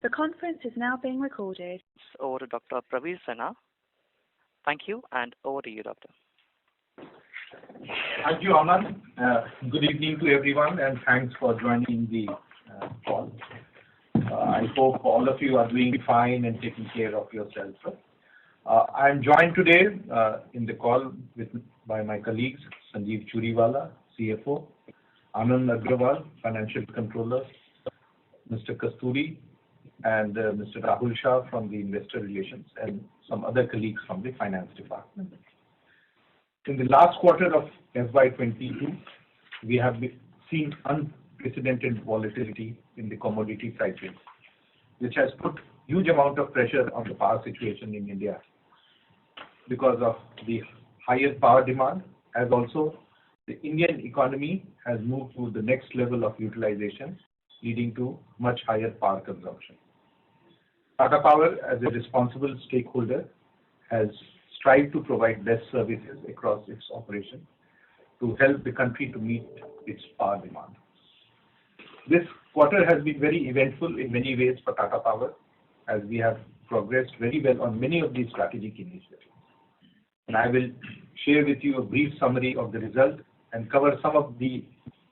The conference is now being recorded. Over to Dr. Praveer Sinha. Thank you, and over to you, Doctor. Thank you, Anand. Good evening to everyone, and thanks for joining the call. I hope all of you are doing fine and taking care of yourself. I am joined today in the call by my colleagues, Sanjeev Churiwala, CFO, Anand Agrawal, Financial Controller, Mr. Kasturi, and Mr. Rahul Shah from the Investor Relations, and some other colleagues from the Finance Department. In the last quarter of FY22, we have seen unprecedented volatility in the commodity prices, which has put huge amount of pressure on the power situation in India because of the higher power demand, as also the Indian economy has moved to the next level of utilization, leading to much higher power consumption. Tata Power, as a responsible stakeholder, has strived to provide best services across its operations to help the country to meet its power demand. This quarter has been very eventful in many ways for Tata Power, as we have progressed very well on many of these strategic initiatives. And I will share with you a brief summary of the result and cover some of the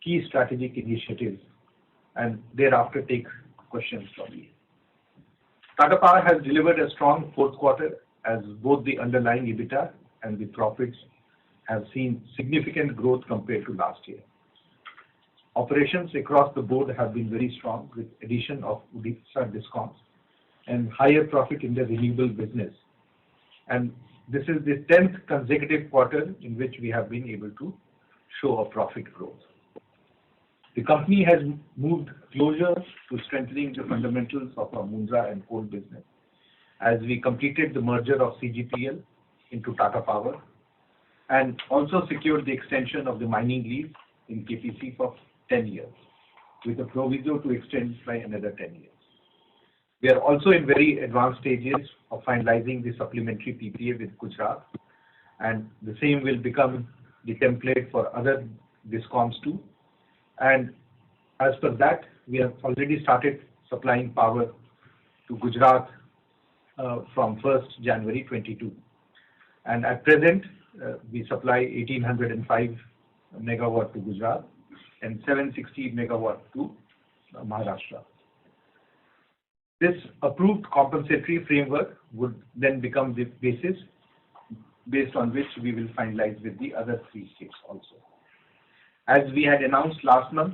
key strategic initiatives, and thereafter take questions from you. Tata Power has delivered a strong fourth quarter, as both the underlying EBITDA and the profits have seen significant growth compared to last year. Operations across the board have been very strong, with addition of Odisha discoms and higher profit in the renewable business. And this is the 10th consecutive quarter in which we have been able to show a profit growth. The company has moved closer to strengthening the fundamentals of our Mundra and coal business, as we completed the merger of CGPL into Tata Power and also secured the extension of the mining lease in KPC for 10 years, with a proviso to extend by another 10 years. We are also in very advanced stages of finalizing the supplementary PPA with Gujarat, and the same will become the template for other discoms too. And as per that, we have already started supplying power to Gujarat from 1st January 22. And at present, we supply 1805 megawatt to Gujarat and 760 megawatt to Maharashtra. This approved compensatory framework would then become the basis based on which we will finalize with the other three states also. As we had announced last month,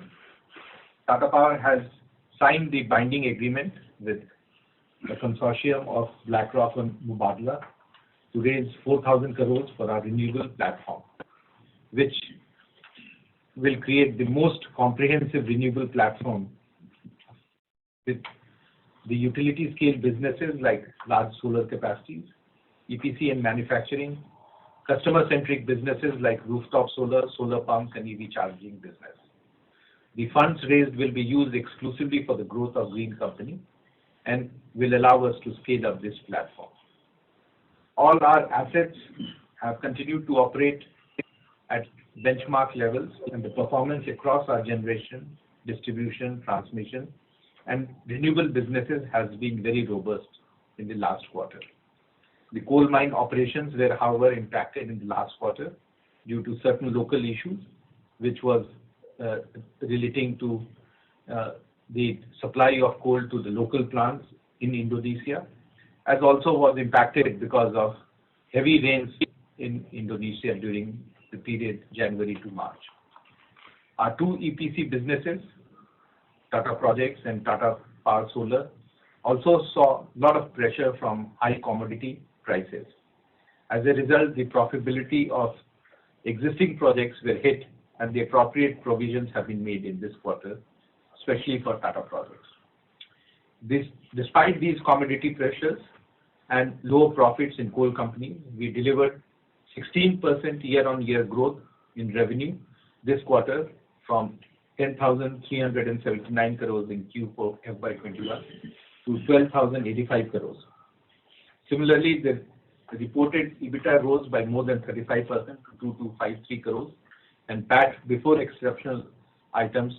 Tata Power has signed the binding agreement with the consortium of BlackRock and Mubadala to raise 4,000 crores for our renewable platform, which will create the most comprehensive renewable platform with the utility scale businesses like large solar capacities, EPC and manufacturing, customer-centric businesses like rooftop solar, solar pumps, and EV charging business. The funds raised will be used exclusively for the growth of green company and will allow us to scale up this platform. All our assets have continued to operate at benchmark levels, and the performance across our generation, distribution, transmission, and renewable businesses has been very robust in the last quarter. The coal mine operations were, however, impacted in the last quarter due to certain local issues, which was relating to the supply of coal to the local plants in Indonesia, as also was impacted because of heavy rains in Indonesia during the period January to March. Our two EPC businesses, Tata Projects and Tata Power Solar, also saw a lot of pressure from high commodity prices. As a result, the profitability of existing projects were hit, and the appropriate provisions have been made in this quarter, especially for Tata Projects. Despite these commodity pressures and low profits in coal companies, we delivered 16% year-on-year growth in revenue this quarter from 10,379 crores in Q4FY21 to 12,085 crores. Similarly, the reported EBITDA rose by more than 35% to 2,253 crores, and PAT before exceptional items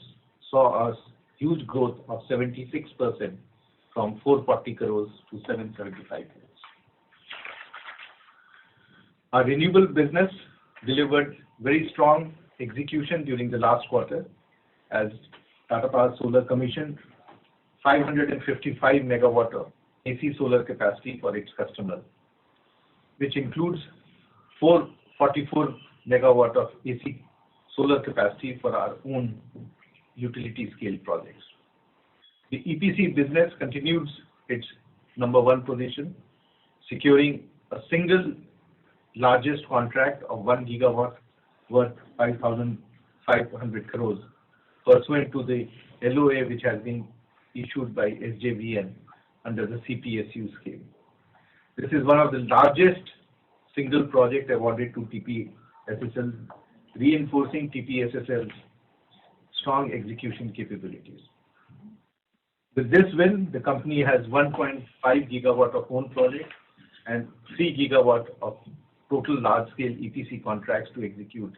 saw a huge growth of 76% from 440 crores to 775 crores. Our renewable business delivered very strong execution during the last quarter as Tata Power Solar commissioned 555 megawatt of AC solar capacity for its customers, which includes 444 megawatt of AC solar capacity for our own utility scale projects. The EPC business continues its number one position, securing a single largest contract of 1 gigawatt worth 5,500 crores pursuant to the LOA which has been issued by SJVN under the CPSU scheme. This is one of the largest single project awarded to TPSSL, reinforcing TPSSL's strong execution capabilities. With this win, the company has 1.5 gigawatt of own projects and 3 gigawatt of total large-scale EPC contracts to execute,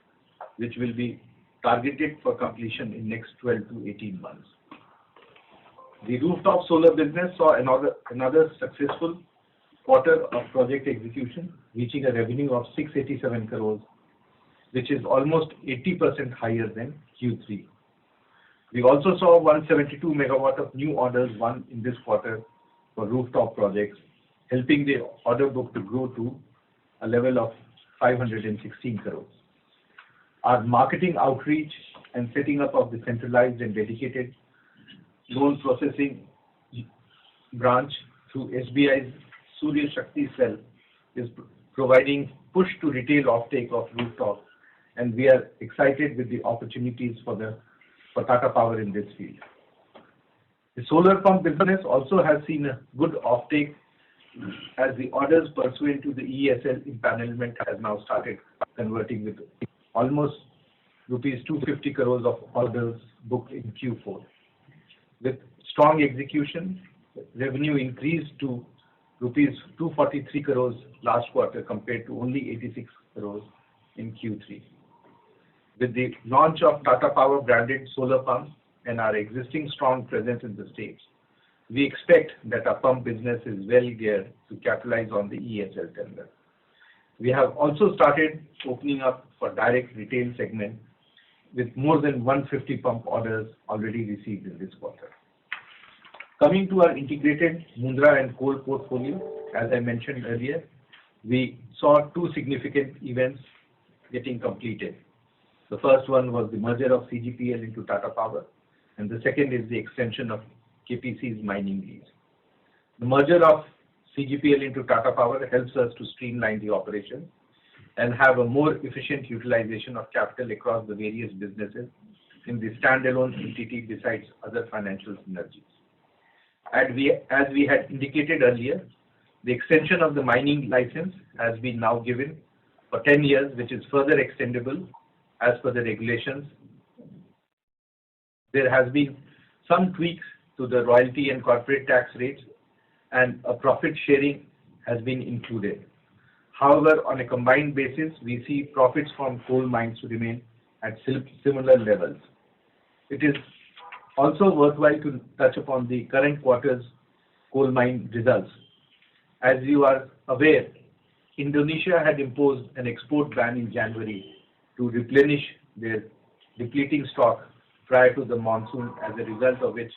which will be targeted for completion in next 12 to 18 months. The rooftop solar business saw another successful quarter of project execution, reaching a revenue of 687 crores, which is almost 80% higher than Q3. We also saw 172 megawatt of new orders won in this quarter for rooftop projects, helping the order book to grow to a level of 516 crores. Our marketing outreach and setting up of the centralized and dedicated loan processing branch through SBI's Surya Shakti cell is providing push to retail offtake of rooftop, and we are excited with the opportunities for Tata Power in this field. The solar pump business also has seen a good offtake as the orders pursuant to the ESL empanelment has now started converting with almost rupees 250 crores of orders booked in Q4. With strong execution, revenue increased to rupees 243 crores last quarter compared to only 86 crores in Q3. With the launch of Tata Power branded solar pumps and our existing strong presence in the states, we expect that our pump business is well geared to capitalize on the ESL tender. We have also started opening up for direct retail segment with more than 150 pump orders already received in this quarter. Coming to our integrated Mundra and coal portfolio, as I mentioned earlier, we saw two significant events getting completed. The first one was the merger of CGPL into Tata Power, and the second is the extension of KPC's mining lease. The merger of CGPL into Tata Power helps us to streamline the operation and have a more efficient utilization of capital across the various businesses in the standalone entity besides other financial synergies. As we had indicated earlier, the extension of the mining license has been now given for 10 years, which is further extendable as per the regulations. There has been some tweaks to the royalty and corporate tax rates, and a profit sharing has been included. However, on a combined basis, we see profits from coal mines to remain at similar levels. It is also worthwhile to touch upon the current quarter's coal mine results. As you are aware, Indonesia had imposed an export ban in January to replenish their depleting stock prior to the monsoon, as a result of which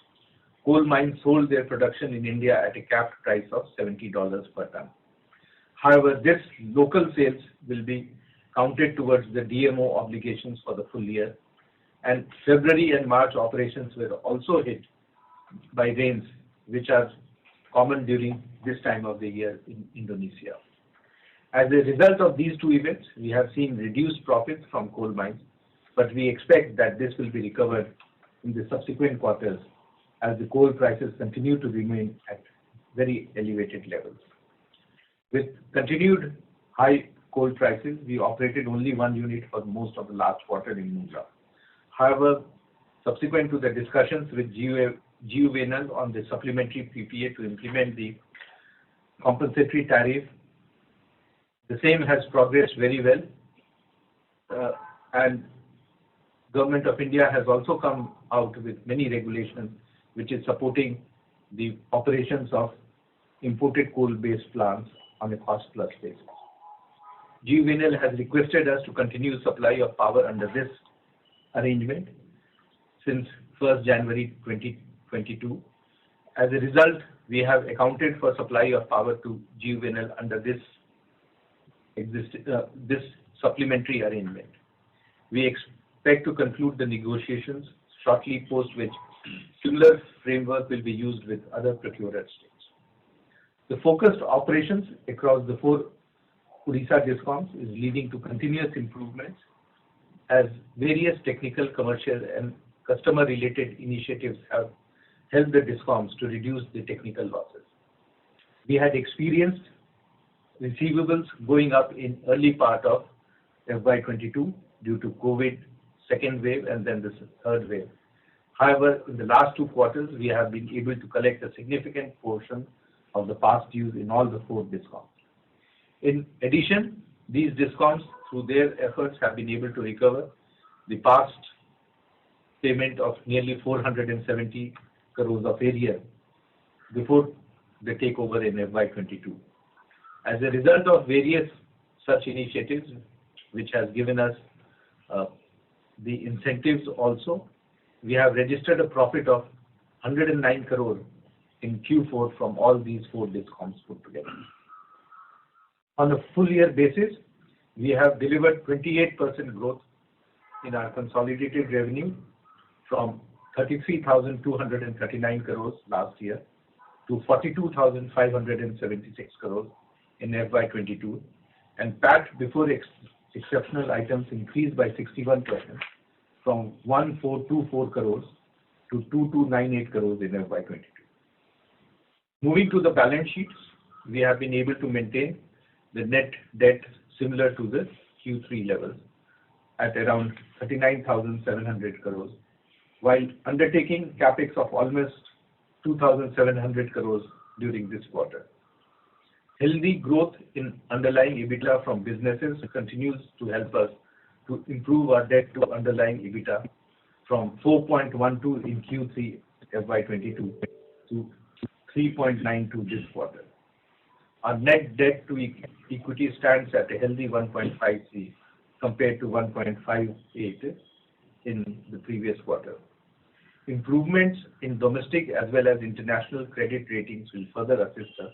coal mines sold their production in India at a capped price of $70 per ton. However, this local sales will be counted towards the DMO obligations for the full year, and February and March operations were also hit by rains, which are common during this time of the year in Indonesia. As a result of these two events, we have seen reduced profits from coal mines, but we expect that this will be recovered in the subsequent quarters as the coal prices continue to remain at very elevated levels. With continued high coal prices, we operated only one unit for most of the last quarter in Mundra. However, subsequent to the discussions with GUVNL on the supplementary PPA to implement the compensatory tariff, the same has progressed very well, and Government of India has also come out with many regulations which is supporting the operations of imported coal-based plants on a cost-plus basis. GUVNL has requested us to continue supply of power under this arrangement since 1st January 2022. As a result, we have accounted for supply of power to GUVNL under this supplementary arrangement. We expect to conclude the negotiations shortly, post which similar framework will be used with other procurer states. The focused operations across the 4 Odisha DISCOMs is leading to continuous improvements as various technical, commercial and customer-related initiatives have helped the DISCOMs to reduce the technical losses. We had experienced receivables going up in early part of FY22 due to COVID second wave and then the third wave. However, in the last 2 quarters, we have been able to collect a significant portion of the past dues in all the 4 DISCOMs. In addition, these DISCOMs, through their efforts, have been able to recover the past payment of nearly 470 crores of area before the takeover in FY22. As a result of various such initiatives, which has given us the incentives also, we have registered a profit of 109 crore in Q4 from all these 4 DISCOMs put together. On a full year basis, we have delivered 28% growth in our consolidated revenue from 33,239 crores last year to 42,576 crores in FY22, and PAT before exceptional items increased by 61% from 1,424 crores to 2,298 crores in FY22. Moving to the balance sheets, we have been able to maintain the net debt similar to the Q3 levels at around 39,700 crores, while undertaking capex of almost 2,700 crores during this quarter. Healthy growth in underlying EBITDA from businesses continues to help us to improve our debt to underlying EBITDA from 4.12 in Q3 FY22 to 3.92 this quarter. Our net debt to equity stands at a healthy 1.53 compared to 1.58 in the previous quarter. Improvements in domestic as well as international credit ratings will further assist us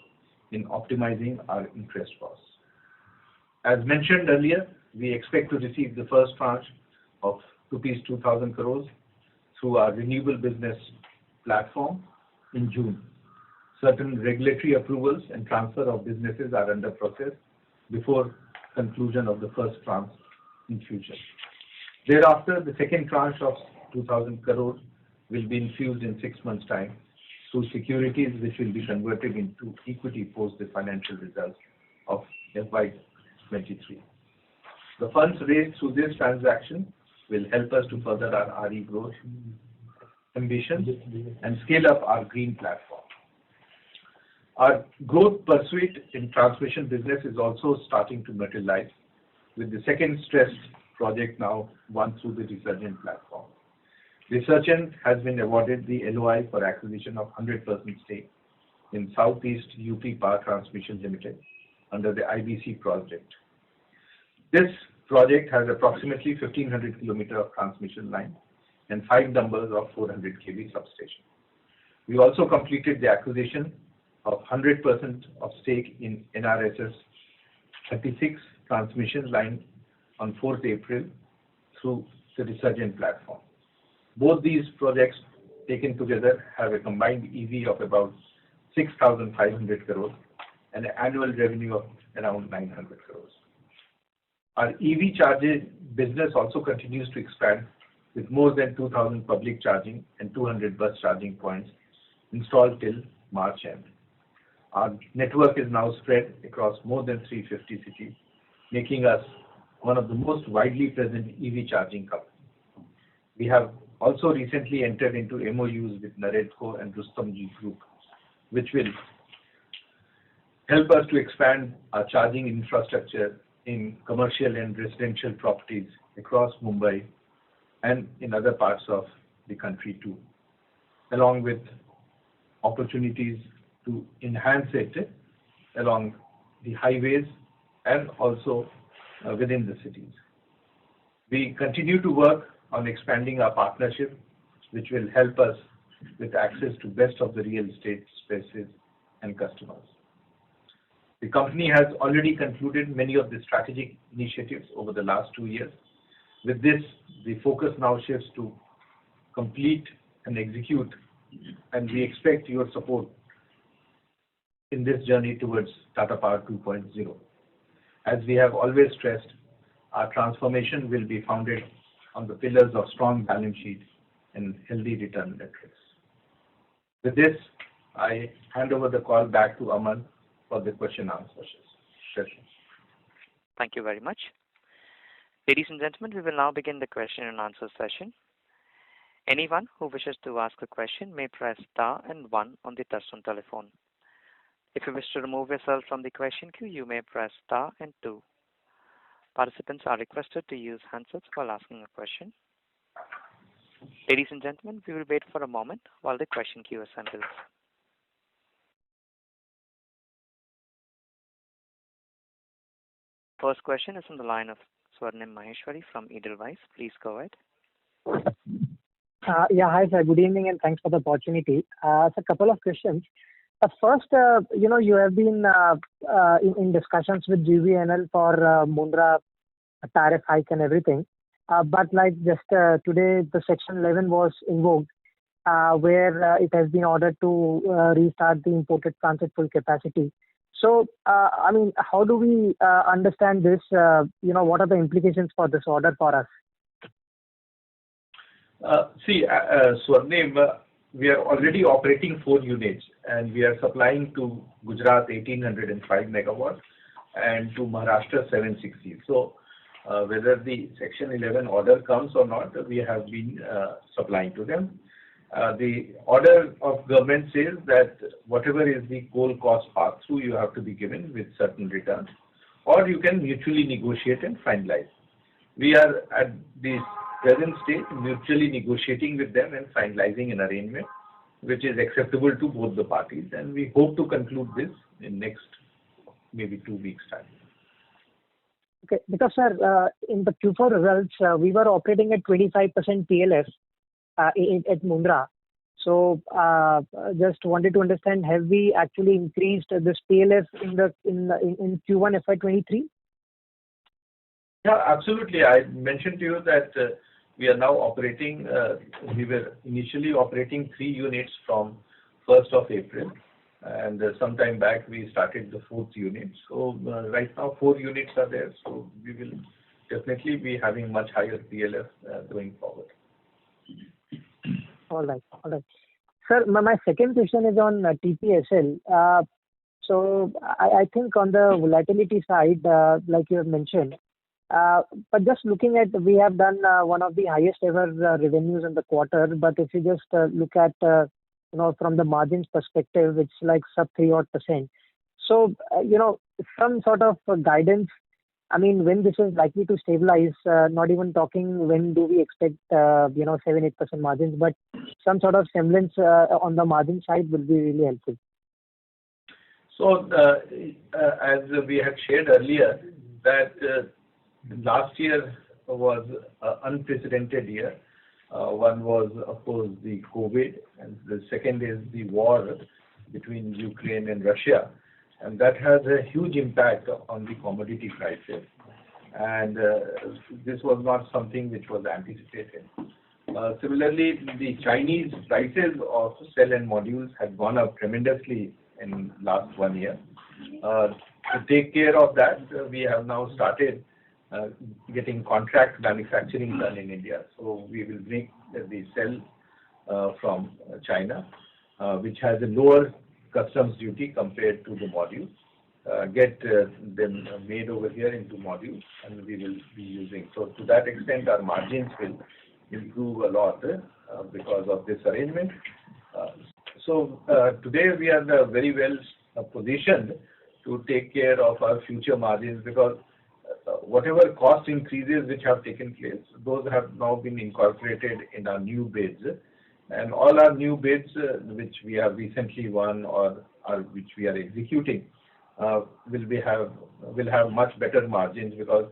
in optimizing our interest costs. As mentioned earlier, we expect to receive the first tranche of rupees 2,000 crores through our renewable business platform in June. Certain regulatory approvals and transfer of businesses are under process before conclusion of the first tranche in future. Thereafter, the second tranche of 2,000 crores will be infused in 6 months' time through securities which will be converted into equity post the financial results of FY23. The funds raised through this transaction will help us to further our RE growth ambitions and scale up our green platform. Our growth pursuit in transmission business is also starting to materialize with the second stressed project now won through the Resurgent platform. Resurgent has been awarded the LOI for acquisition of 100% stake in Southeast UP Power Transmission Limited under the IBC project. This project has approximately 1,500 km of transmission line and 5 numbers of 400 kV substation. We also completed the acquisition of 100% of stake in NRSS 36 transmission line on 4th April through the Resurgent platform. Both these projects taken together have a combined EV of about 6,500 crores and an annual revenue of around 900 crores. Our EV charging business also continues to expand with more than 2,000 public charging and 200 bus charging points installed till March end. Our network is now spread across more than 350 cities, making us one of the most widely present EV charging companies. We have also recently entered into MOUs with Naredco and Rustomjee Group, which will help us to expand our charging infrastructure in commercial and residential properties across Mumbai and in other parts of the country too, along with opportunities to enhance it along the highways and also within the cities. We continue to work on expanding our partnership, which will help us with access to best of the real estate spaces and customers. The company has already concluded many of the strategic initiatives over the last 2 years. With this, the focus now shifts to complete and execute, and we expect your support in this journey towards Tata Power 2.0. As we have always stressed, our transformation will be founded on the pillars of strong balance sheet and healthy return metrics. With this, I hand over the call back to Aman for the question and answer session. Thank you very much. Ladies and gentlemen, we will now begin the question and answer session. Anyone who wishes to ask a question may press star and 1 on the touchtone telephone. If you wish to remove yourself from the question queue, you may press star and 2. Participants are requested to use handsets while asking a question. Ladies and gentlemen, we will wait for a moment while the question queue assembles. First question is on the line of Swarnim Maheshwari from Edelweiss. Please go ahead. Hi, sir. Good evening, and thanks for the opportunity. So a couple of questions. First, you have been in discussions with GVNL for Mundra tariff hike and everything. But like just today, the Section 11 was invoked, where it has been ordered to restart the imported plant at full capacity. So, how do we understand this? What are the implications for this order for us? Swarnim, we are already operating 4 units, and we are supplying to Gujarat 1805 megawatts and to Maharashtra 760. So, whether the Section 11 order comes or not, we have been supplying to them. The order of government says that whatever is the coal cost pass-through, you have to be given with certain returns, or you can mutually negotiate and finalize. We are at the present stage mutually negotiating with them and finalizing an arrangement which is acceptable to both the parties, and we hope to conclude this in next maybe 2 weeks' time. Okay, because sir, in the Q4 results, we were operating at 25% PLF at Mundra. So, just wanted to understand, have we actually increased this PLF in Q1 FY23? Yeah, absolutely. I mentioned to you that we are now operating. We were initially operating 3 units from 1st of April, and sometime back we started the 4th unit. So right now 4 units are there. So we will definitely be having much higher PLF going forward. All right. Sir, my second question is on TPSL. So I think on the volatility side, like you have mentioned, but just looking at, we have done one of the highest ever revenues in the quarter. But if you just look at, from the margins perspective, it's like sub 3%. So, some sort of guidance. I mean, when this is likely to stabilize, not even talking when do we expect, 7-8% margins, but some sort of semblance on the margin side will be really helpful. So, as we had shared earlier, that last year was an unprecedented year. One was, of course, the COVID, and the second is the war between Ukraine and Russia. And that has a huge impact on the commodity prices. And this was not something which was anticipated. Similarly, the Chinese prices of cell and modules have gone up tremendously in last 1 year. To take care of that, we have now started getting contract manufacturing done in India. So we will bring the cell from China, which has a lower customs duty compared to the modules, get them made over here into modules, and we will be using. So to that extent, our margins will improve a lot because of this arrangement. So today we are very well positioned to take care of our future margins, because whatever cost increases which have taken place, those have now been incorporated in our new bids, And all our new bids, which we have recently won or which we are executing, will have much better margins, because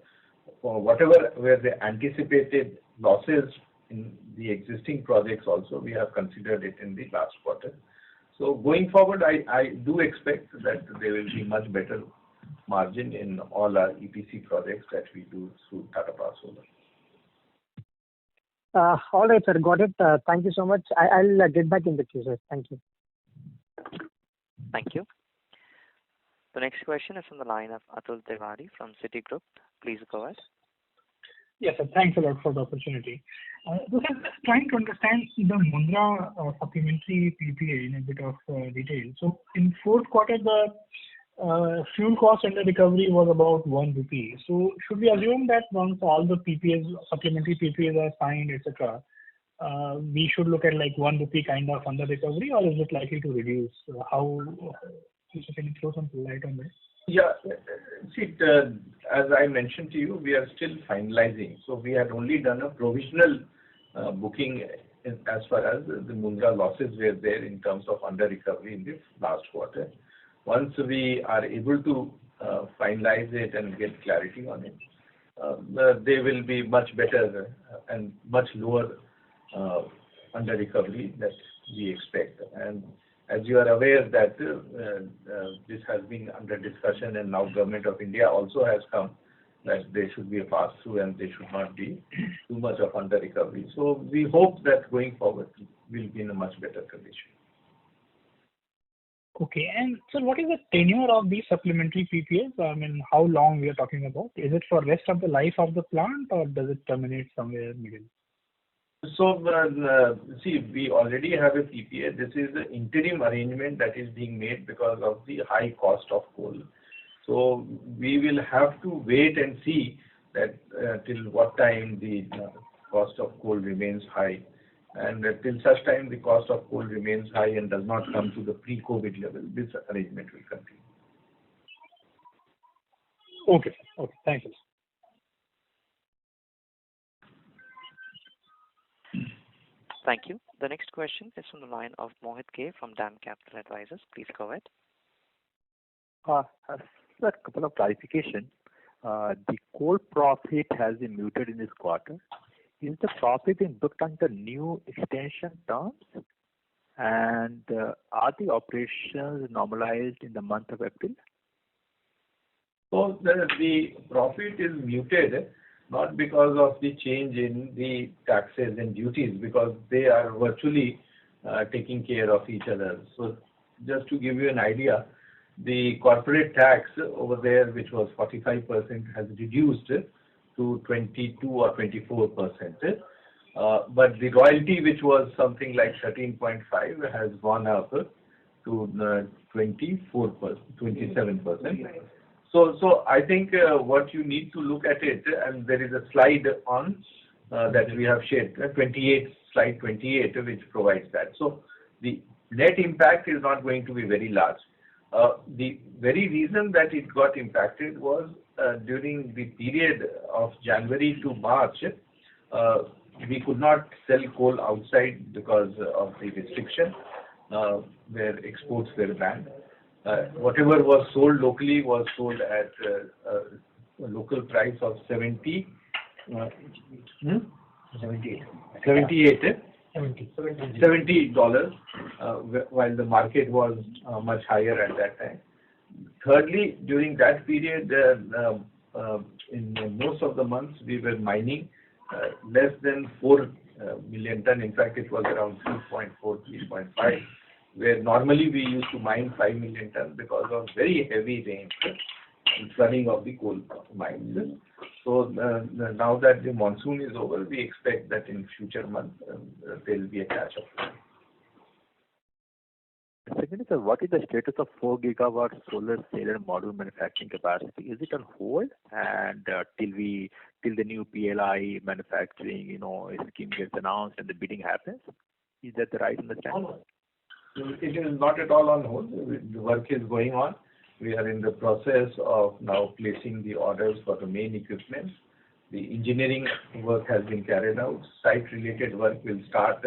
whatever were the anticipated losses in the existing projects also, we have considered it in the last quarter. So going forward, I do expect that there will be much better margin in all our EPC projects that we do through Tata Power Solar. All right, sir. Got it. Thank you so much. I'll get back in the queue, sir. Thank you. Thank you. The next question is from the line of Atul Tiwari from Citigroup. Please go ahead. Yes, sir. Thanks a lot for the opportunity. Just trying to understand the Mundra supplementary PPA in a bit of detail. So in fourth quarter, the fuel cost under recovery was about 1 rupee. So should we assume that once all the PPAs, supplementary PPAs are signed, etc., we should look at like 1 rupee kind of under recovery, or is it likely to reduce? How? Can you throw some light on this? Yeah, see, as I mentioned to you, we are still finalizing. So we had only done a provisional booking as far as the Mundra losses were there in terms of under recovery in this last quarter. Once we are able to finalize it and get clarity on it, they will be much better and much lower under recovery that we expect. And as you are aware that this has been under discussion, and now Government of India also has come that there should be a pass-through and there should not be too much of under recovery. So we hope that going forward we'll be in a much better condition. Okay, and so what is the tenure of these supplementary PPAs? I mean, how long we are talking about? Is it for rest of the life of the plant, or does it terminate somewhere in middle? So, see, we already have a PPA. This is the interim arrangement that is being made because of the high cost of coal. So, we will have to wait and see that till what time the cost of coal remains high. And till such time the cost of coal remains high and does not come to the pre-COVID level, this arrangement will continue. Okay, thank you. Thank you. The next question is from the line of Mohit K. from DAM Capital Advisors. Please go ahead. Sir, a couple of clarification. The coal profit has been muted in this quarter. Is the profit being booked under new extension terms? And are the operations normalized in the month of April? So the profit is muted not because of the change in the taxes and duties, because they are virtually taking care of each other. So just to give you an idea, the corporate tax over there, which was 45%, has reduced to 22 or 24%. But the royalty, which was something like 13.5, has gone up to 24%, 27%. So I think what you need to look at it, and there is a slide on that we have shared, slide 28, which provides that. So the net impact is not going to be very large. The very reason that it got impacted was during the period of January to March, we could not sell coal outside because of the restriction where exports were banned. Whatever was sold locally was sold at a local price of 78, $70, while the market was much higher at that time. Thirdly, during that period, in most of the months, we were mining less than 4 million ton. In fact, it was around 3.4, 3.5, where normally we used to mine 5 million ton because of very heavy rain and flooding of the coal mines. So now that the monsoon is over, we expect that in future months there will be a catch-up. Secondly, sir, what is the status of 4 gigawatt solar cell and module manufacturing capacity? Is it on hold? And till the new PLI manufacturing, scheme gets announced and the bidding happens? Is that the right understanding? It is not at all on hold. The work is going on. We are in the process of now placing the orders for the main equipment. The engineering work has been carried out. Site-related work will start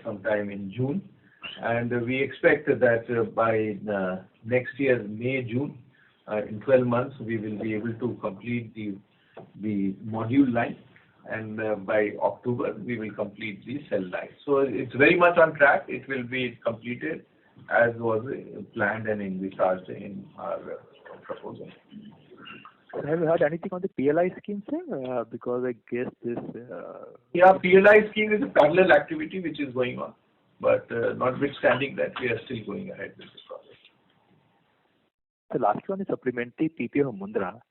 sometime in June. And we expect that by next year, May, June, in 12 months, we will be able to complete the module line. And by October, we will complete the cell line. So it's very much on track. It will be completed as was planned and envisaged in our proposal. Have you heard anything on the PLI scheme, sir? Because I guess this... Yeah, PLI scheme is a parallel activity which is going on. But notwithstanding that, we are still going ahead with this project. The last one is supplementary PPA of Mundra.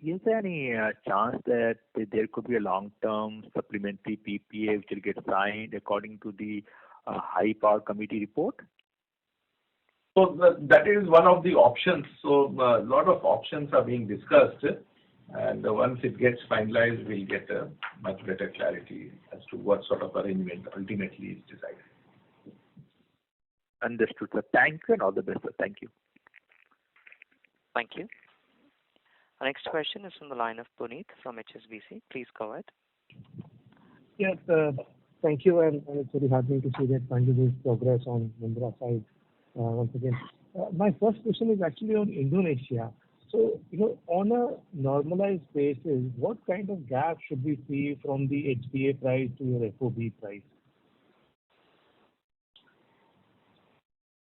Is there any chance that there could be a long-term supplementary PPA which will get signed according to the High Power Committee report? So that is one of the options. So a lot of options are being discussed, and once it gets finalized, we'll get a much better clarity as to what sort of arrangement ultimately is decided. Understood, sir. Thank you and all the best, sir. Thank you. Thank you. Our next question is from the line of Puneet from HSBC. Please go ahead. Yes, thank you, and it's very heartening to see that finally there's progress on Mundra side once again. My first question is actually on Indonesia. So, on a normalized basis, what kind of gap should we see from the HBA price to your FOB price?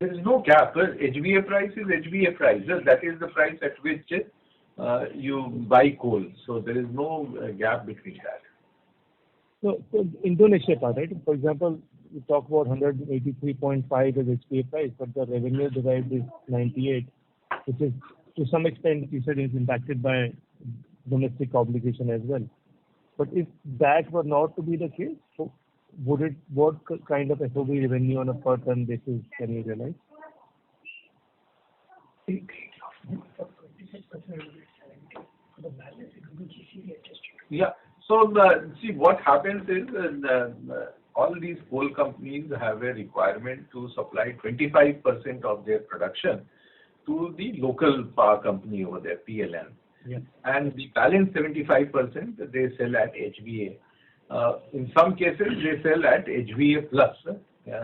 There is no gap. HBA price is HBA price. That is the price at which you buy coal. So there is no gap between that. So Indonesia part, right? For example, you talk about 183.5 as HBA price, but the revenue derived is 98, which is to some extent, you said, is impacted by domestic obligation as well. But if that were not to be the case, so what kind of FOB revenue on a per ton basis can you realize? Yeah. So see, what happens is all these coal companies have a requirement to supply 25% of their production to the local power company over there, PLN. Yeah. And the balance 75% they sell at HBA. In some cases, they sell at HBA plus,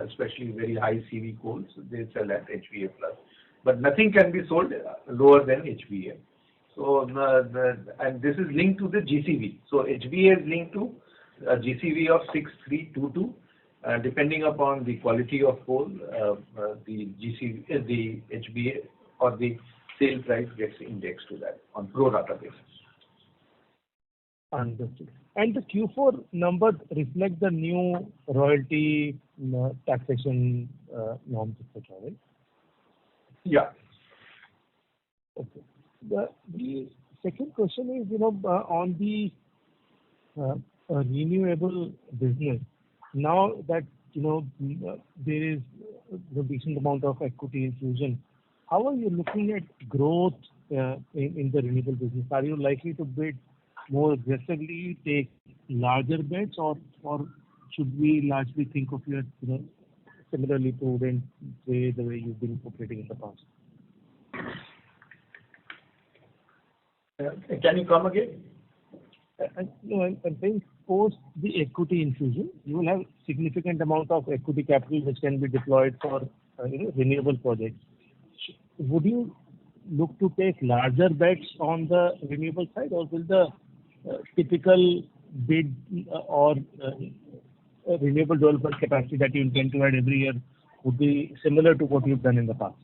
especially very high CV coals, they sell at HBA plus. But nothing can be sold lower than HBA. So, and this is linked to the GCV. So HBA is linked to a GCV of 6322. Depending upon the quality of coal, the GCV, the HBA or the sale price gets indexed to that on pro rata basis. Understood. And the Q4 numbers reflect the new royalty taxation norms, etc., right? Yeah. Okay. The second question is, on the renewable business. Now that there is a decent amount of equity infusion, how are you looking at growth in the renewable business? Are you likely to bid more aggressively, take larger bets, or should we largely think of you as similarly prudent way the way you've been operating in the past? Can you come again? I'm saying post the equity infusion, you will have significant amount of equity capital which can be deployed for renewable projects. Would you look to take larger bets on the renewable side, or will the typical bid or renewable development capacity that you intend to add every year would be similar to what you've done in the past?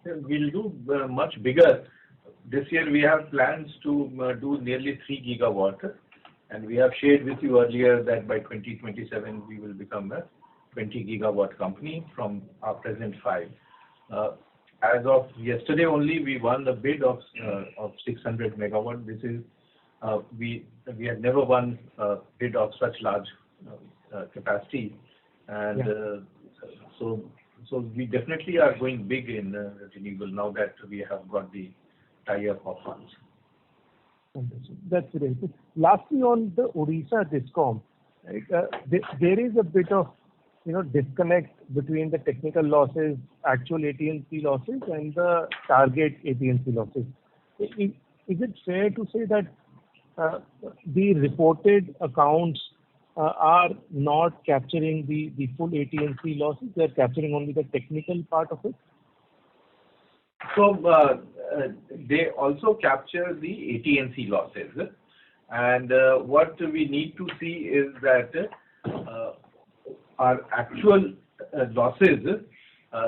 We'll do much bigger. This year we have plans to do nearly 3 gigawatt, and we have shared with you earlier that by 2027 we will become a 20 gigawatt company from our present 5. As of yesterday only, we won the bid of 600 megawatt. This is we had never won a bid of such large capacity, and so we definitely are going big in renewable now that we have got the tie-up of funds. That's great. Lastly, on the Odisha Discom, right, there is a bit of disconnect between the technical losses, actual AT&C losses, and the target AT&C losses. Is it fair to say that the reported accounts are not capturing the full AT&C losses. They are capturing only the technical part of it. So they also capture the AT&C losses. And what we need to see is that our actual losses,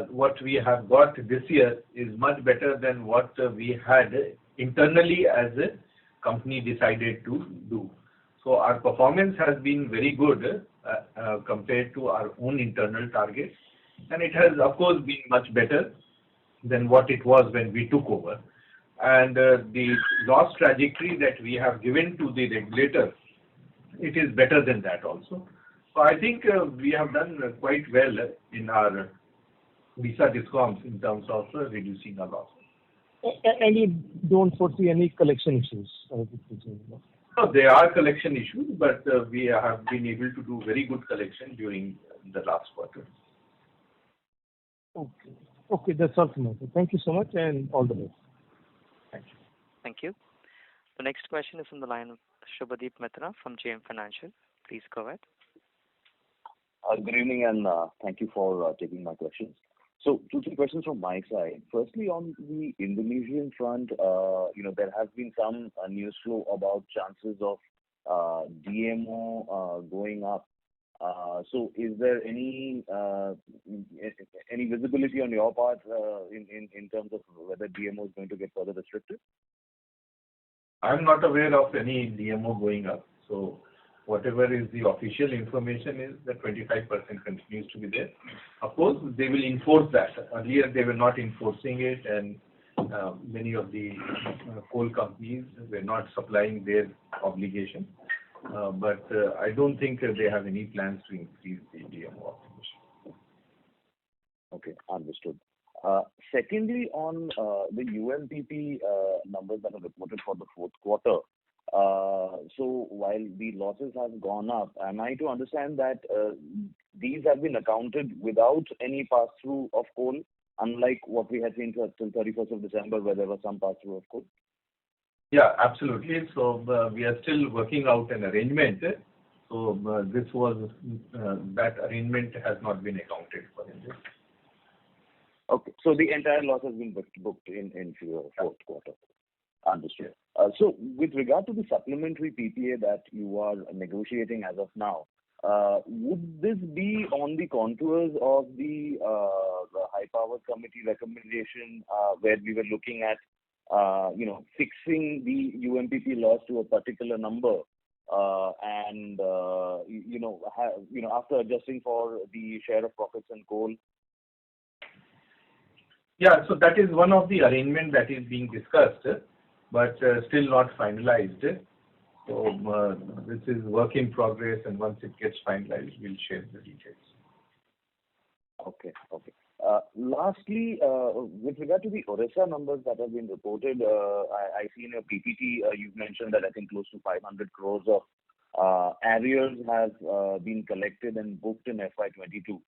what we have got this year is much better than what we had internally as a company decided to do. So our performance has been very good compared to our own internal targets. And it has, of course, been much better than what it was when we took over. And the loss trajectory that we have given to the regulator, it is better than that also. So I think we have done quite well in our visa discoms in terms of reducing our losses. And you don't foresee any collection issues? No, there are collection issues, but we have been able to do very good collection during the last quarter. Okay. Okay, that's all from me. Thank you so much and all the best. Thank you. Thank you. The next question is from the line of Shubhadeep Mitra from JM Financial. Please go ahead. Good evening and thank you for taking my questions. So 2-3 questions from my side. Firstly, on the Indonesian front, there has been some news flow about chances of DMO going up. So is there any visibility on your part in terms of whether DMO is going to get further restricted? I'm not aware of any DMO going up. So whatever is the official information is that 25% continues to be there. Of course, they will enforce that. Earlier, they were not enforcing it, and many of the coal companies were not supplying their obligation. But I don't think they have any plans to increase the DMO obligation. Okay, understood. Secondly, on the UMPP numbers that are reported for the fourth quarter, so while the losses have gone up, am I to understand that these have been accounted without any pass-through of coal, unlike what we had seen till 31st of December where there was some pass-through of coal? Yeah, absolutely. So we are still working out an arrangement. So this was that arrangement has not been accounted for in this. Okay, so the entire loss has been booked in your fourth quarter. Understood. So with regard to the supplementary PPA that you are negotiating as of now, would this be on the contours of the High Power Committee recommendation where we were looking at fixing the UMPP loss to a particular number and after adjusting for the share of profits and coal? Yeah, so that is one of the arrangements that is being discussed, but still not finalized. So this is work in progress, and once it gets finalized, we'll share the details. Okay. Lastly, with regard to the Orissa numbers that have been reported, I see in your PPT you've mentioned that I think close to 500 crores of arrears have been collected and booked in FY22.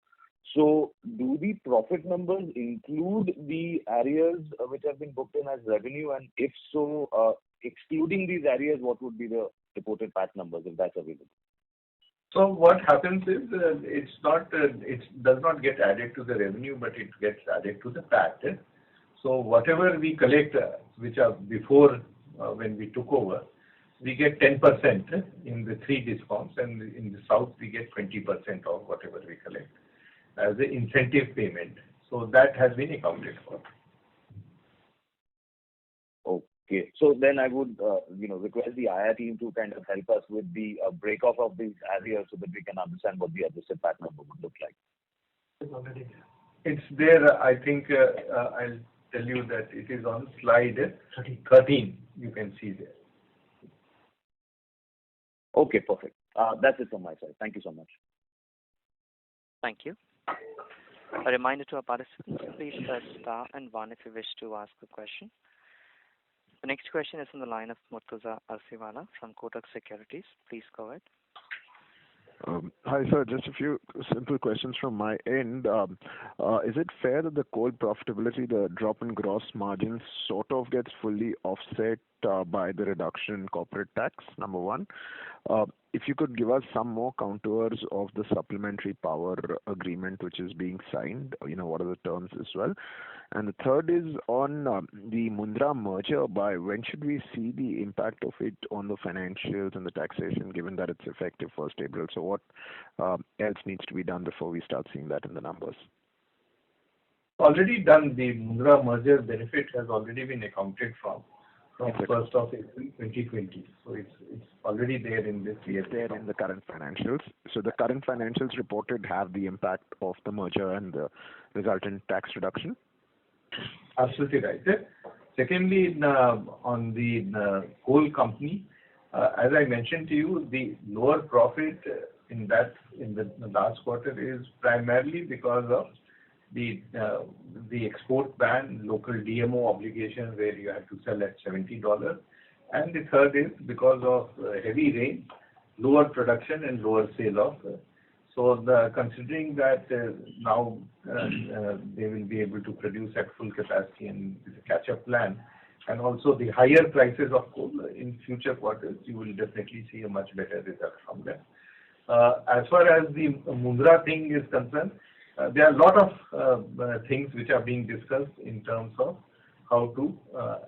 So do the profit numbers include the arrears which have been booked in as revenue? And if so, excluding these arrears, what would be the reported PAT numbers if that's available? So what happens is it does not get added to the revenue, but it gets added to the PAT. So whatever we collect, which are before when we took over, we get 10% in the 3 discoms, and in the south we get 20% of whatever we collect as an incentive payment. So that has been accounted for. Okay. So then I would request the IR team to kind of help us with the break-off of these arrears so that we can understand what the adjusted PAT number would look like. It's there. I think I'll tell you that it is on slide 13. You can see there. Okay, perfect. That's it from my side. Thank you so much. Thank you. A reminder to our participants, please press star and 1 if you wish to ask a question. The next question is from the line of Murtuza Arsiwala from Kotak Securities. Please go ahead. Hi, sir. Just a few simple questions from my end. Is it fair that the coal profitability, the drop in gross margins, sort of gets fully offset by the reduction in corporate tax, number one. If you could give us some more contours of the supplementary power agreement which is being signed, what are the terms as well? And the third is on the Mundra merger. By when should we see the impact of it on the financials and the taxation, given that it's effective 1st April? So what else needs to be done before we start seeing that in the numbers? Already done. The Mundra merger benefit has already been accounted from 1st of April 2020. So it's already there in this year. There in the current financials. So the current financials reported have the impact of the merger and the resultant tax reduction? Absolutely right. Secondly, on the coal company, as I mentioned to you, the lower profit in the last quarter is primarily because of the export ban, local DMO obligation where you have to sell at $70, and the third is because of heavy rain, lower production and lower sale of. So considering that now they will be able to produce at full capacity and with a catch-up plan, and also the higher prices of coal in future quarters, you will definitely see a much better result from them. As far as the Mundra thing is concerned, there are a lot of things which are being discussed in terms of how to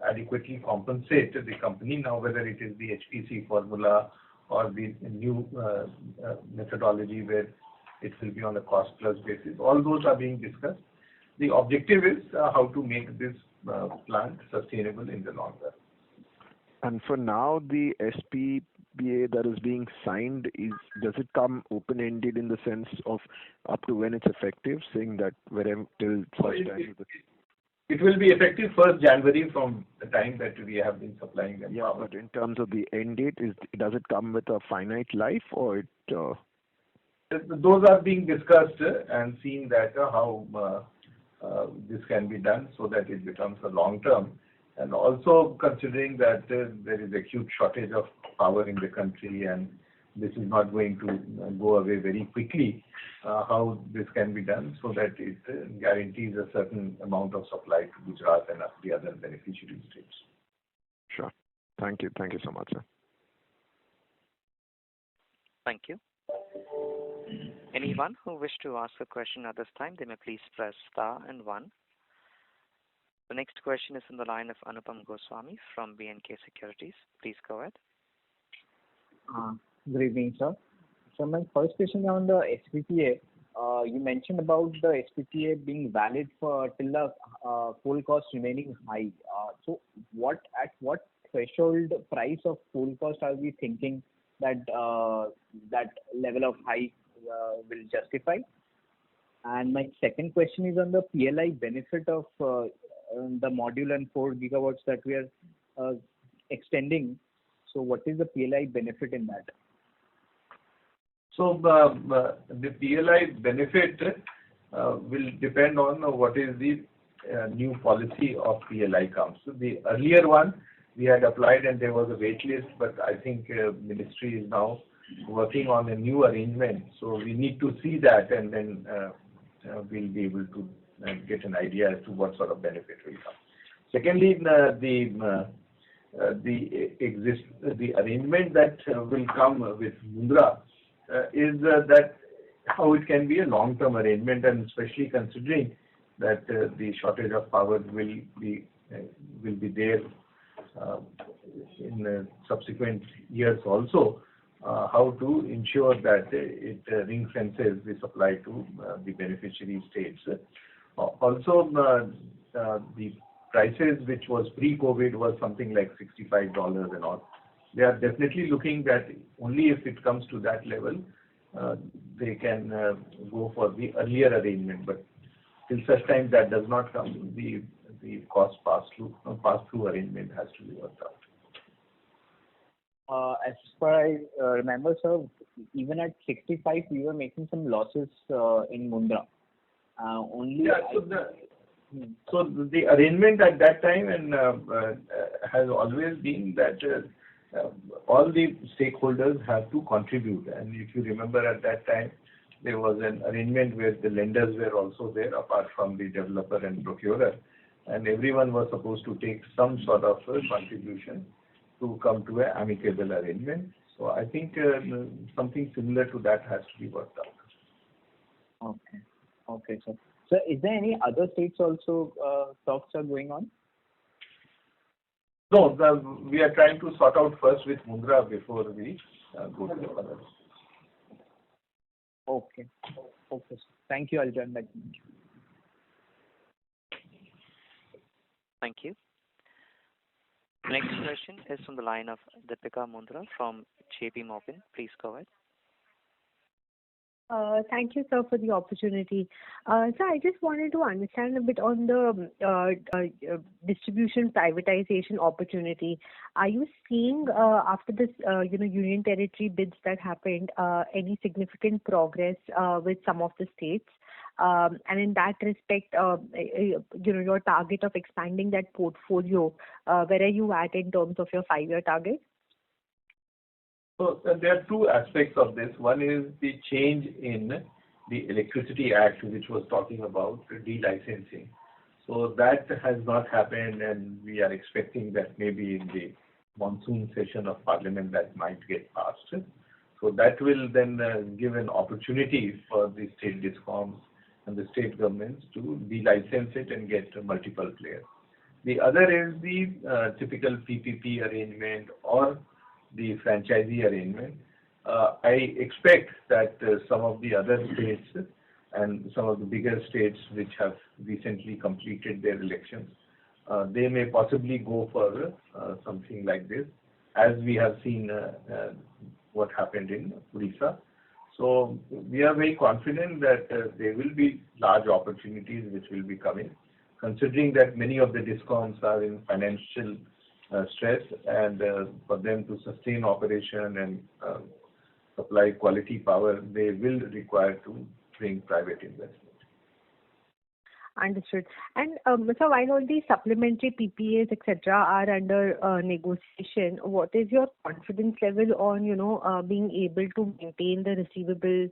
adequately compensate the company now, whether it is the HPC formula or the new methodology where it will be on a cost plus basis. All those are being discussed. The objective is how to make this plant sustainable in the long run. And for now, the SPPA that is being signed, does it come open-ended in the sense of up to when it's effective, saying that wherever till such time? It will be effective 1st January from the time that we have been supplying them. Yeah, but in terms of the end date, does it come with a finite life or it? Those are being discussed and seen that how this can be done so that it becomes a long term. And also considering that there is a huge shortage of power in the country and this is not going to go away very quickly, how this can be done so that it guarantees a certain amount of supply to Gujarat and the other beneficiary states. Sure. Thank you. Thank you so much, sir. Thank you. Anyone who wish to ask a question at this time, they may please press star and 1. The next question is in the line of Anupam Goswami from B&K Securities. Please go ahead. Good evening, sir. So my first question on the SPPA. You mentioned about the SPPA being valid for till the coal cost remaining high. So at what threshold price of coal cost are we thinking that that level of high will justify? And my second question is on the PLI benefit of the module and 4 gigawatts that we are extending. So what is the PLI benefit in that? So the PLI benefit will depend on what is the new policy of PLI comes. So the earlier one we had applied and there was a wait list, but I think ministry is now working on a new arrangement. So we need to see that and then we'll be able to get an idea as to what sort of benefit will come. Secondly, the arrangement that will come with Mundra is that how it can be a long-term arrangement, and especially considering that the shortage of power will be there in subsequent years also. How to ensure that it ring fences the supply to the beneficiary states. Also, the prices which was pre-COVID was something like $65 and all. They are definitely looking that only if it comes to that level, they can go for the earlier arrangement. But till such time that does not come, the cost pass-through arrangement has to be worked out. As far as I remember, sir, even at 65, we were making some losses in Mundra. So the arrangement at that time and has always been that all the stakeholders have to contribute. And if you remember at that time, there was an arrangement where the lenders were also there apart from the developer and procurer. And everyone was supposed to take some sort of contribution to come to an amicable arrangement. So I think something similar to that has to be worked out. Okay. Okay, sir. So is there any other states also talks are going on? No, we are trying to sort out first with Mundra before we go to the others. Okay. Okay, sir. Thank you. I'll join back. Thank you. Next question is from the line of Deepika Mundra from JP Morgan. Please go ahead. Thank you, sir, for the opportunity. Sir, I just wanted to understand a bit on the distribution privatization opportunity. Are you seeing after this, union territory bids that happened, any significant progress with some of the states? And in that respect, your target of expanding that portfolio, where are you at in terms of your 5-year target? So there are two aspects of this. One is the change in the Electricity Act, which was talking about delicensing. So that has not happened, and we are expecting that maybe in the monsoon session of Parliament that might get passed. So that will then give an opportunity for the state discoms and the state governments to delicense it and get multiple players. The other is the typical PPP arrangement or the franchisee arrangement. I expect that some of the other states and some of the bigger states which have recently completed their elections, they may possibly go for something like this, as we have seen what happened in Odisha. So we are very confident that there will be large opportunities which will be coming, considering that many of the discoms are in financial stress, and for them to sustain operation and supply quality power, they will require to bring private investment. Understood. And so while all these supplementary PPAs, etc., are under negotiation, what is your confidence level on, being able to maintain the receivable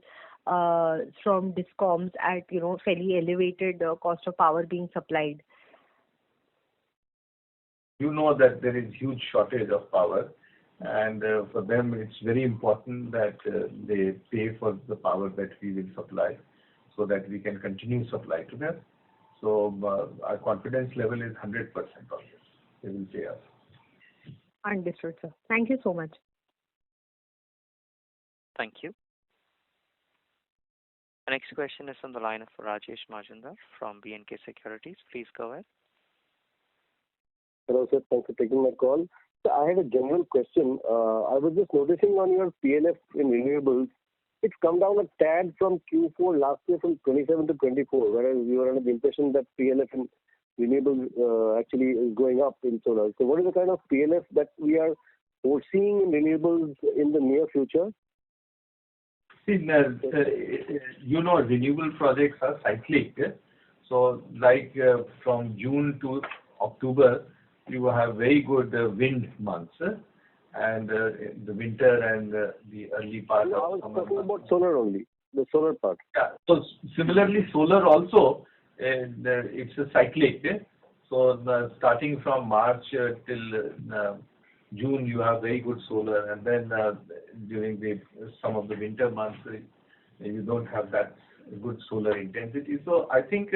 from discoms at, fairly elevated cost of power being supplied? You know that there is huge shortage of power, and for them it's very important that they pay for the power that we will supply, so that we can continue supply to them. So our confidence level is 100% on this. They will pay us. Understood, sir. Thank you so much. Thank you. The next question is on the line of Rajesh Majumdar from B&K Securities. Please go ahead. Hello, sir. Thanks for taking my call. So I had a general question. I was just noticing on your PLF in renewables, it's come down a tad from Q4 last year from 27 to 24, whereas we were under the impression that PLF in renewables actually is going up in solar. So what is the kind of PLF that we are foreseeing in renewables in the near future? See, renewable projects are cyclic. So like from June to October, you will have very good wind months, and the winter and the early part of summer. I was talking about solar only, the solar part. Yeah. So similarly, solar also, it's a cyclic. So starting from March till June, you have very good solar, and then during some of the winter months, you don't have that good solar intensity. So I think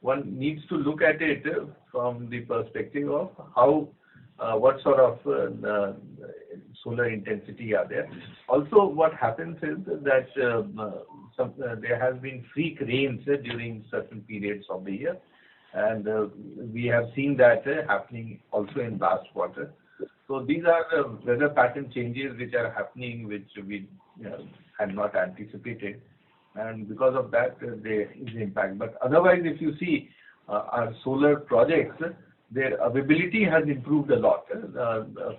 one needs to look at it from the perspective of what sort of solar intensity are there. Also, what happens is that there has been freak rains during certain periods of the year, and we have seen that happening also in last quarter. So these are weather pattern changes which are happening, which we had not anticipated, and because of that there is impact. But otherwise, if you see our solar projects, their availability has improved a lot.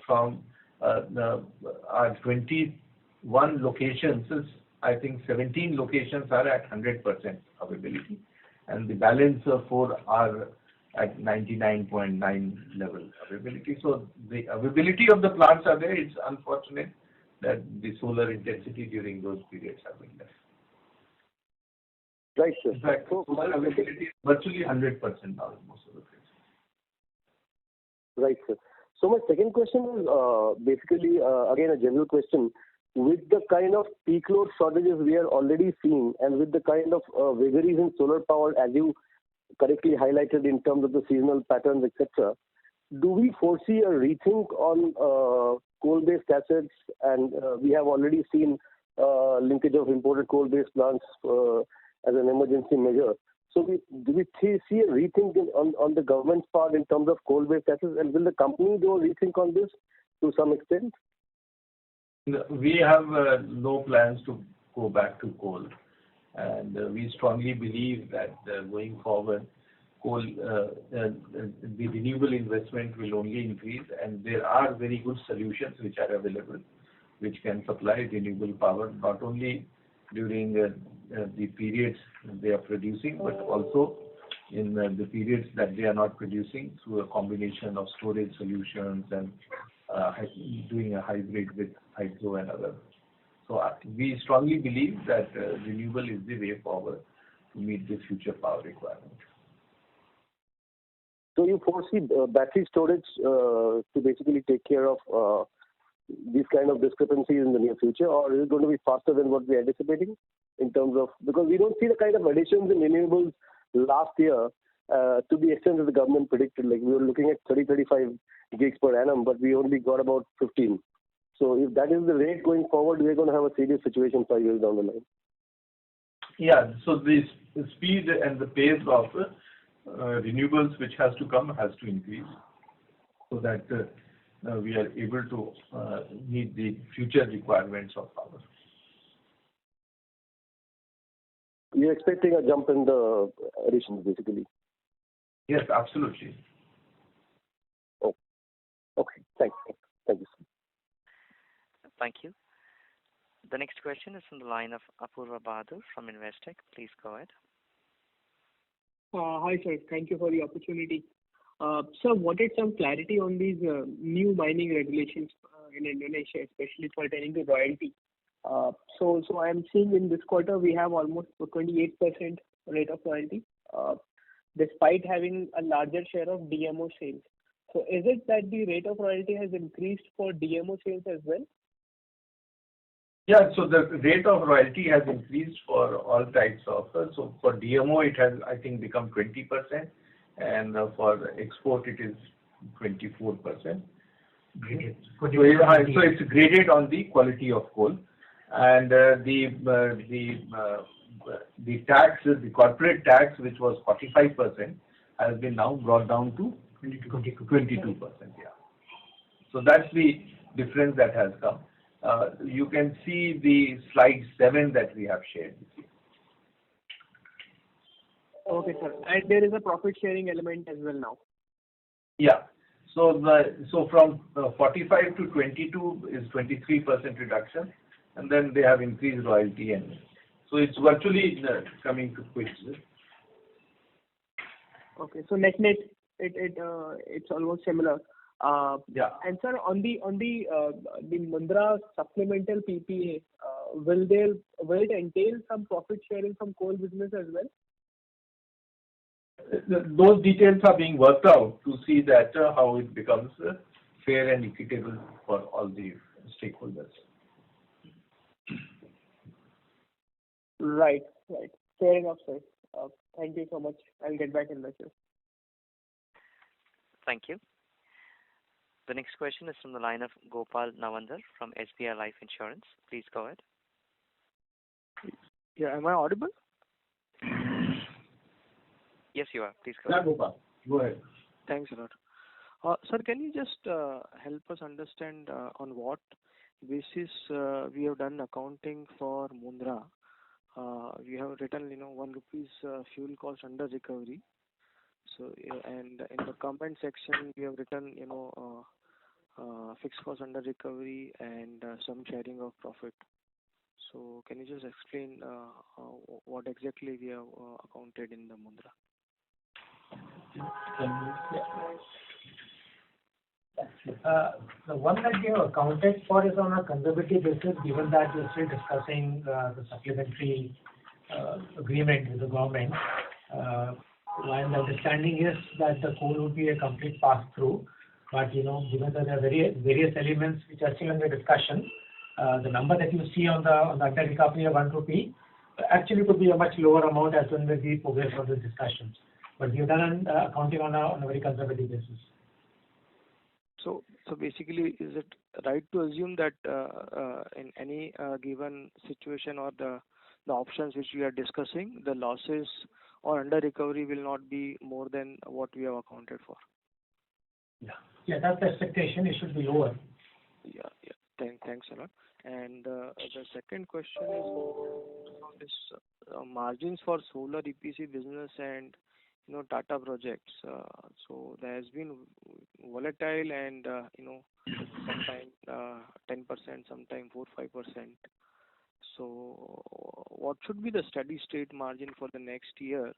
From our 21 locations, I think 17 locations are at 100% availability, and the balance of 4 are at 99.9 level availability. So the availability of the plants are there. It's unfortunate that the solar intensity during those periods have been less. Right, sir. In fact, solar availability is virtually 100% now in most of the places. Right, sir. So my second question is basically, again, a general question. With the kind of peak load shortages we are already seeing, and with the kind of vagaries in solar power, as you correctly highlighted in terms of the seasonal patterns, etc., do we foresee a rethink on coal-based assets? And we have already seen linkage of imported coal-based plants as an emergency measure. So do we see a rethink on the government's part in terms of coal-based assets? And will the company do a rethink on this to some extent? We have no plans to go back to coal. And we strongly believe that going forward, coal, the renewable investment will only increase, and there are very good solutions which are available, which can supply renewable power not only during the periods they are producing, but also in the periods that they are not producing, through a combination of storage solutions and doing a hybrid with hydro and other. So we strongly believe that renewable is the way forward to meet the future power requirement. So you foresee battery storage to basically take care of these kind of discrepancies in the near future, or is it going to be faster than what we are anticipating in terms of, because we don't see the kind of additions in renewables last year to the extent that the government predicted. Like, we were looking at 30-35 gigs per annum, but we only got about 15. So if that is the rate going forward, we're going to have a serious situation 5 years down the line. Yeah, so the speed and the pace of renewables which has to come has to increase, so that we are able to meet the future requirements of power. You're expecting a jump in the additions, basically? Yes, absolutely. Oh, okay. Thank you, sir. Thank you. The next question is from the line of Apurva Bahadur from Investec. Please go ahead. Hi, sir. Thank you for the opportunity. Sir, wanted some clarity on these new mining regulations in Indonesia, especially pertaining to royalty. So I am seeing in this quarter we have almost 28% rate of royalty, despite having a larger share of DMO sales. So is it that the rate of royalty has increased for DMO sales as well? Yeah, so the rate of royalty has increased for all types of. So for DMO, it has, I think, become 20%, and for export, it is 24%. Graded. So it's graded on the quality of coal, and the tax, the corporate tax, which was 45%, has been now brought down to 22%. Yeah. So that's the difference that has come. You can see the slide 7 that we have shared with you. Okay, sir. And there is a profit sharing element as well now. Yeah. So from 45 to 22 is 23% reduction, and then they have increased royalty, and so it's virtually coming to quits. Okay, so net it's almost similar. Yeah. And sir, on the Mundra supplemental PPA, will it entail some profit sharing from coal business as well? Those details are being worked out to see that how it becomes fair and equitable for all the stakeholders. Right. Fair enough, sir. Thank you so much. I'll get back in the queue. Thank you. The next question is from the line of Gopal Nawandhar from SBI Life Insurance. Please go ahead. Yeah, am I audible? Yes, you are. Please go Yeah, ahead. Gopal, go ahead. Thanks a lot. Sir, can you just help us understand on what basis we have done accounting for Mundra? We have written, 1 rupees fuel cost under recovery. So, and in the comment section, we have written, fixed cost under recovery and some sharing of profit. So, can you just explain what exactly we have accounted in the Mundra? The one that we have accounted for is on a conservative basis, given that we're still discussing the supplementary agreement with the government. While the understanding is that the coal would be a complete pass-through, But given that there are various elements which are still under discussion, the number that you see on the under recovery of 1 rupee actually could be a much lower amount as when we progress on the discussions. But we have done accounting on a very conservative basis. So basically, is it right to assume that in any given situation or the options which we are discussing, the losses or under recovery will not be more than what we have accounted for? Yeah, that's the expectation. It should be lower. Yeah. Thanks a lot. And the second question is on this margins for solar EPC business and Tata projects. So there has been volatile and sometime 10%, sometime 4-5%. So what should be the steady state margin for the next year,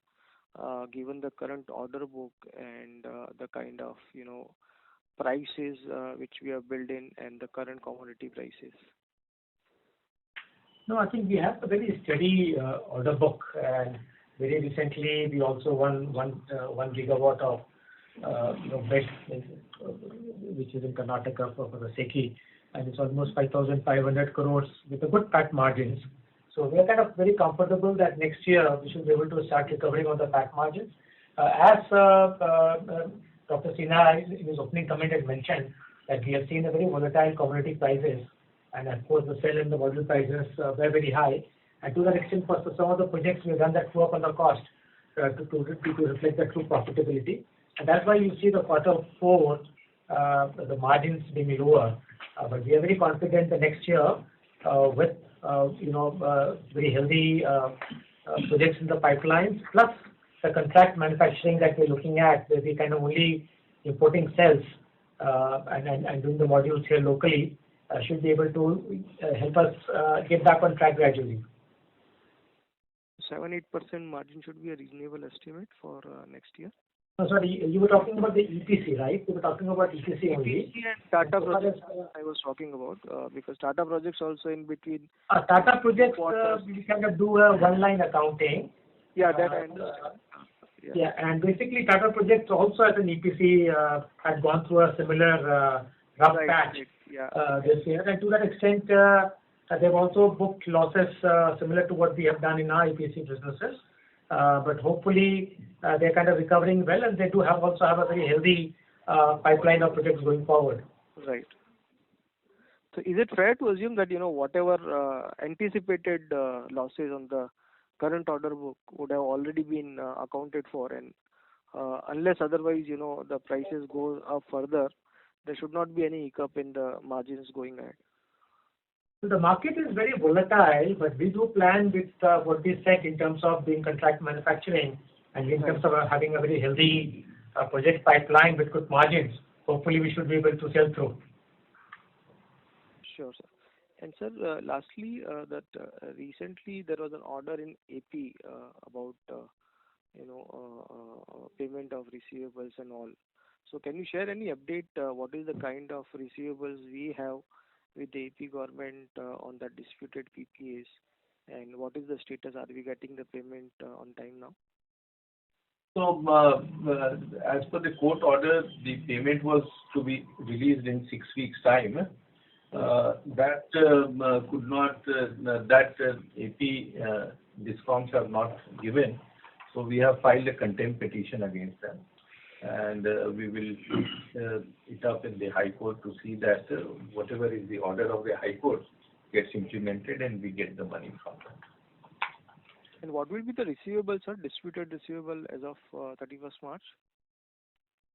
given the current order book and the kind of prices which we have built in and the current commodity prices? No, I think we have a very steady order book, and very recently we also won 1 gigawatt of bed, which is in Karnataka for the SECI, and it's almost 5,500 crores with a good PAT margins. So we are kind of very comfortable that next year we should be able to start recovering on the PAT margins. As Dr. Sinha in his opening comment had mentioned that we have seen a very volatile commodity prices, and of course the cell and the module prices were very high. And to that extent, for some of the projects we have done that work on the cost to reflect the true profitability. And that's why you see the Q4 the margins being lower. But we are very confident the next year with very healthy projects in the pipelines, plus the contract manufacturing that we're looking at, where we kind of only importing cells and doing the modules here locally, should be able to help us get back on track gradually. 7-8% margin should be a reasonable estimate for next year. No, sorry, you were talking about the EPC, right? You were talking about EPC only. EPC and Tata projects I was talking about, because Tata projects also in between. Tata projects, we kind of do a one-line accounting. Yeah, that I understand. Yeah, and basically Tata projects also as an EPC had gone through a similar rough patch this year, and to that extent they've also booked losses similar to what we have done in our EPC businesses. But hopefully they're kind of recovering well, and they do also have a very healthy pipeline of projects going forward. Right. So is it fair to assume that whatever anticipated losses on the current order book would have already been accounted for, and unless otherwise the prices go up further, there should not be any hiccup in the margins going ahead? So the market is very volatile, but we do plan with what we said in terms of being contract manufacturing and in terms of having a very healthy project pipeline with good margins. Hopefully we should be able to sell through. Sure, sir. And sir, lastly, that recently there was an order in AP about payment of receivables and all. So can you share any update? What is the kind of receivables we have with the AP government on that disputed PPAs, and what is the status? Are we getting the payment on time now? So as per the court order, the payment was to be released in 6 weeks' time. That could not, that AP discoms have not given. So we have filed a contempt petition against them, and we will it up in the High Court to see that whatever is the order of the High Court gets implemented and we get the money from them. And what will be the receivable, sir, disputed receivable as of 31st March?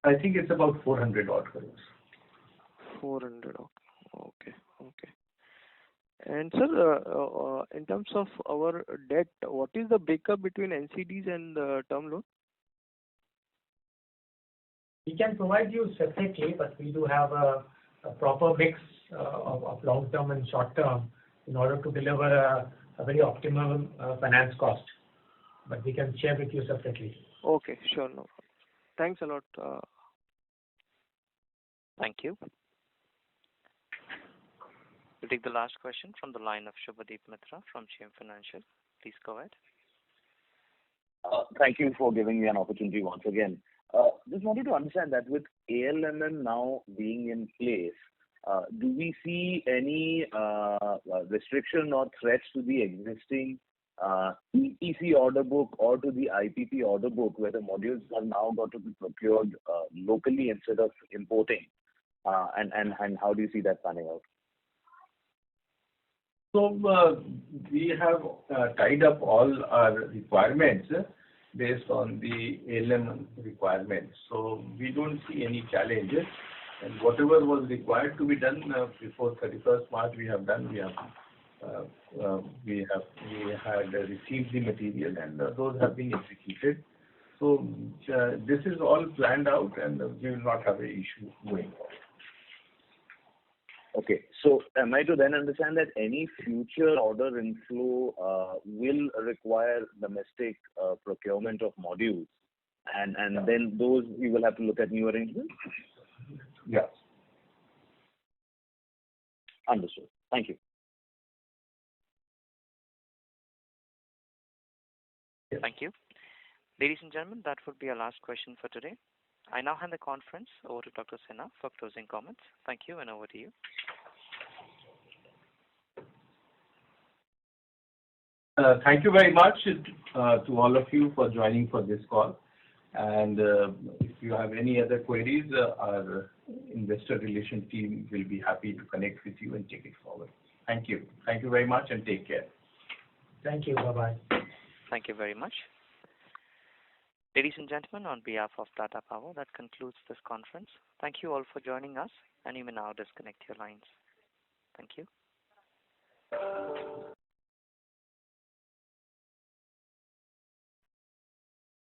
I think it's about 400 odd crores. 400, okay. And sir, in terms of our debt, what is the breakup between NCDs and term loan? We can provide you separately, but we do have a proper mix of long-term and short-term in order to deliver a very optimum finance cost. But we can share with you separately. Okay, sure, no problem. Thanks a lot. Thank you. We'll take the last question from the line of Shubhadeep Mitra from JM Financial. Please go ahead. Thank you for giving me an opportunity once again. Just wanted to understand that with ALMM now being in place, do we see any restriction or threats to the existing EPC order book or to the IPP order book, where the modules have now got to be procured locally instead of importing? And how do you see that panning out? So we have tied up all our requirements based on the ALM requirements. So we don't see any challenges, and whatever was required to be done before 31st March, we have done. We had received the material, and those have been executed. So this is all planned out, and we will not have an issue going forward. Okay. So am I to then understand that any future order inflow will require domestic procurement of modules, and then those we will have to look at new arrangements? Yes. Understood. Thank you. Thank you. Ladies and gentlemen, that would be our last question for today. I now hand the conference over to Dr. Sinha for closing comments. Thank you, and over to you. Thank you very much to all of you for joining for this call. And if you have any other queries, our investor relation team will be happy to connect with you and take it forward. Thank you. Thank you very much, and take care. Thank you. Bye-bye. Thank you very much. Ladies and gentlemen, on behalf of Tata Power, that concludes this conference. Thank you all for joining us, and you may now disconnect your lines. Thank you.